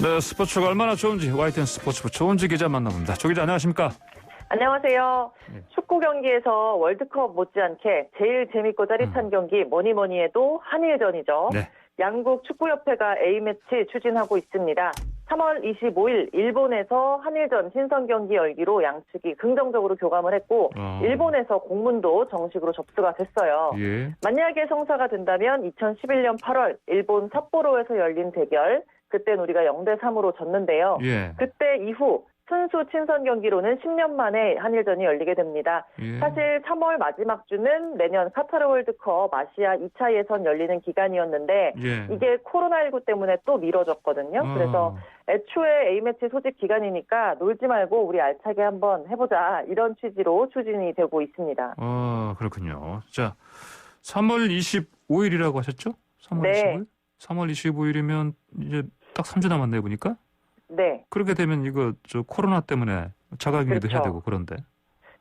네, 스포츠가 얼마나 좋은지 YTN 스포츠부 조은지 기자 만나봅니다. 조 기자 안녕하십니까? 안녕하세요. 축구 경기에서 월드컵 못지않게 제일 재밌고 짜릿한 경기 뭐니 해도 한일전이죠. 네. 양국 축구협회가 A매치 추진하고 있습니다. 3월 25일 일본에서 한일전 친선 경기 열기로 양측이 긍정적으로 교감을 했고 일본에서 공문도 정식으로 접수가 됐어요. 예. 만약에 성사가 된다면 2011년 8월 일본 삿포로에서 열린 대결, 그땐 우리가 0대3으로 졌는데요. 예. 그때 이후 순수 친선 경기로는 10년 만에 한일전이 열리게 됩니다. 예. 사실 3월 마지막 주는 내년 카타르 월드컵 아시아 2차 예선 열리는 기간이었는데 예. 이게 코로나19 때문에 또 미뤄졌거든요. 그래서 애초에 A매치 소집 기간이니까 놀지 말고 우리 알차게 한번 해보자, 이런 취지로 추진이 되고 있습니다. 그렇군요. 자, 3월 25일이라고 하셨죠? 3월 네. 25일? 3월 25일이면 이제 딱 3주 남았네 보니까. 네. 그렇게 되면 이거 코로나 때문에 자가격리도 해야 그렇죠. 되고 그런데.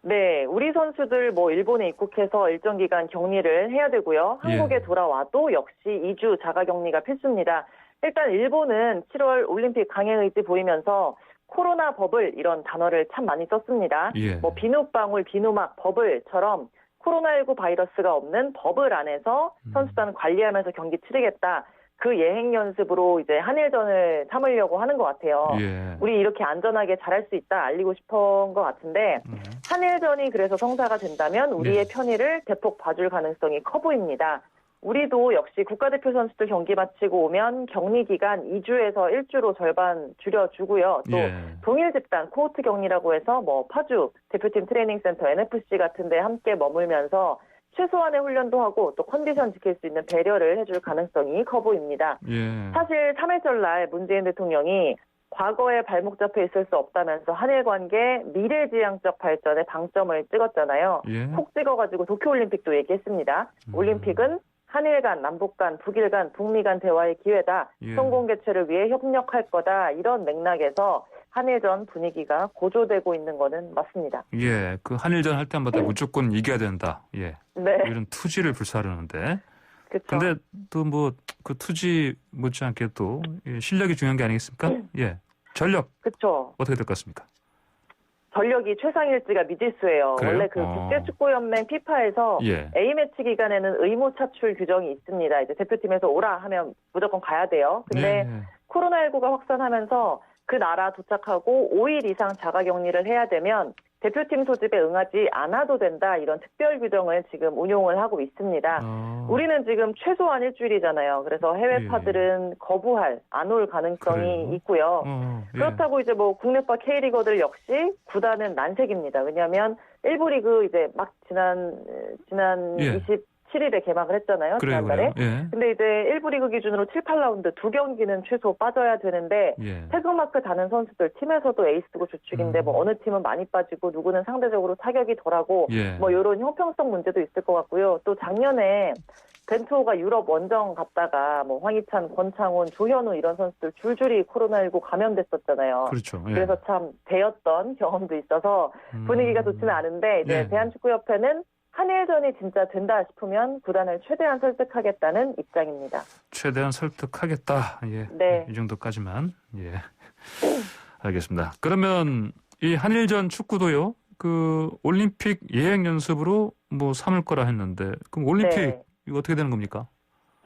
네, 우리 선수들 일본에 입국해서 일정 기간 격리를 해야 되고요. 한국에 예. 돌아와도 역시 2주 자가격리가 필수입니다. 일단 일본은 7월 올림픽 강행 의지 보이면서 코로나 버블, 이런 단어를 참 많이 썼습니다. 예. 비눗방울, 비누막 버블처럼 코로나19 바이러스가 없는 버블 안에서 선수단 관리하면서 경기 치르겠다. 그 예행 연습으로 이제 한일전을 삼으려고 하는 것 같아요. 예. 우리 이렇게 안전하게 잘할 수 있다 알리고 싶은 것 같은데 한일전이 그래서 성사가 된다면 우리의 편의를 대폭 봐줄 가능성이 커 보입니다. 우리도 역시 국가대표 선수들 경기 마치고 오면 격리 기간 2주에서 1주로 절반 줄여주고요. 또 동일 집단 코호트 격리라고 해서 파주 대표팀 트레이닝센터 NFC 같은 데 함께 머물면서 최소한의 훈련도 하고 또 컨디션 지킬 수 있는 배려를 해줄 가능성이 커 보입니다. 예. 사실 3.1절 날 문재인 대통령이 과거에 발목 잡혀 있을 수 없다면서 한일 관계 미래지향적 발전에 방점을 찍었잖아요. 예. 콕 찍어가지고 도쿄올림픽도 얘기했습니다. 올림픽은 한일 간, 남북 간, 북일 간, 북미 간 대화의 기회다. 예. 성공 개최를 위해 협력할 거다. 이런 맥락에서 한일전 분위기가 고조되고 있는 거는 맞습니다. 예, 그 한일전 할 때마다 무조건 이겨야 된다. 예. 네. 이런 투지를 불사르는데. 그렇죠. 근데 또 그 투지 못지않게 또 실력이 중요한 게 아니겠습니까? 예. 전력. 그렇죠. 어떻게 될 것 같습니까? 전력이 최상일지가 미지수예요. 그래요? 원래 국제축구연맹 피파에서 예. A매치 기간에는 의무 차출 규정이 있습니다. 이제 대표팀에서 오라 하면 무조건 가야 돼요. 근데 코로나19가 확산하면서 그 나라 도착하고 5일 이상 자가격리를 해야 되면 대표팀 소집에 응하지 않아도 된다, 이런 특별 규정을 지금 운용을 하고 있습니다. 우리는 지금 최소한 일주일이잖아요. 그래서 해외파들은 거부할, 안 올 가능성이 그래요? 있고요. 예. 그렇다고 이제 국내파 K리거들 역시 구단은 난색입니다. 왜냐하면 1부 리그 이제 막 지난 27일에 개막을 했잖아요. 지난달에. 예. 근데 이제 1부 리그 기준으로 7, 8라운드 2경기는 최소 빠져야 되는데 태극마크 다는 선수들 팀에서도 에이스고 주축인데 어느 팀은 많이 빠지고 누구는 상대적으로 타격이 덜하고 이런 형평성 문제도 있을 것 같고요. 또 작년에 벤투호가 유럽 원정 갔다가 황희찬, 권창훈, 조현우 이런 선수들 줄줄이 코로나19 감염됐었잖아요. 그렇죠. 예. 그래서 참 배였던 경험도 있어서 분위기가 좋지는 않은데 이제 대한축구협회는 한일전이 진짜 된다 싶으면 구단을 최대한 설득하겠다는 입장입니다. 최대한 설득하겠다. 예. 네. 이 정도까지만. 예. 알겠습니다. 그러면 이 한일전 축구도요. 그 올림픽 예행 연습으로 삼을 거라 했는데 그럼 올림픽 이거 어떻게 되는 겁니까?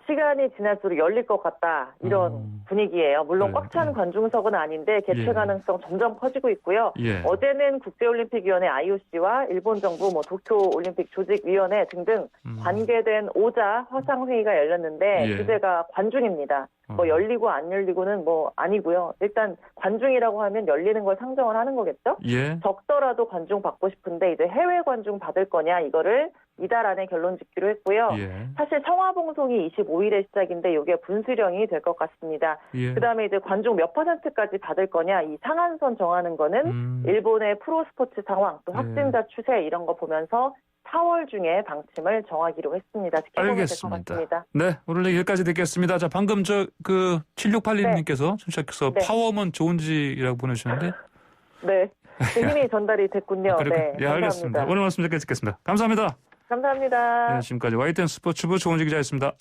시간이 지날수록 열릴 것 같다, 이런 분위기예요. 물론 꽉 찬 관중석은 아닌데 개최 가능성 점점 커지고 있고요. 어제는 국제올림픽위원회 IOC와 일본 정부 도쿄올림픽 조직위원회 등등 관계된 5자 화상회의가 열렸는데 주제가 관중입니다. 열리고 안 열리고는 아니고요. 일단 관중이라고 하면 열리는 걸 상정을 하는 거겠죠? 적더라도 관중 받고 싶은데 이제 해외 관중 받을 거냐, 이거를 이달 안에 결론 짓기로 했고요. 사실 성화봉송이 25일에 시작인데 이게 분수령이 될 것 같습니다. 그다음에 이제 관중 몇 %까지 받을 거냐, 이 상한선 정하는 거는 일본의 프로스포츠 상황, 또 확진자 추세 이런 거 보면서 4월 중에 방침을 정하기로 했습니다. 지켜보면 될 것 같습니다. 네, 오늘 여기까지 듣겠습니다. 자, 방금 7681님께서 청취자께서 파워먼 좋은지라고 보내주셨는데. 네, 힘이 전달이 됐군요. 네, 예, 알겠습니다. 오늘 말씀 여기까지 듣겠습니다. 감사합니다. 감사합니다. 네, 지금까지 YTN 스포츠부 조은지 기자였습니다.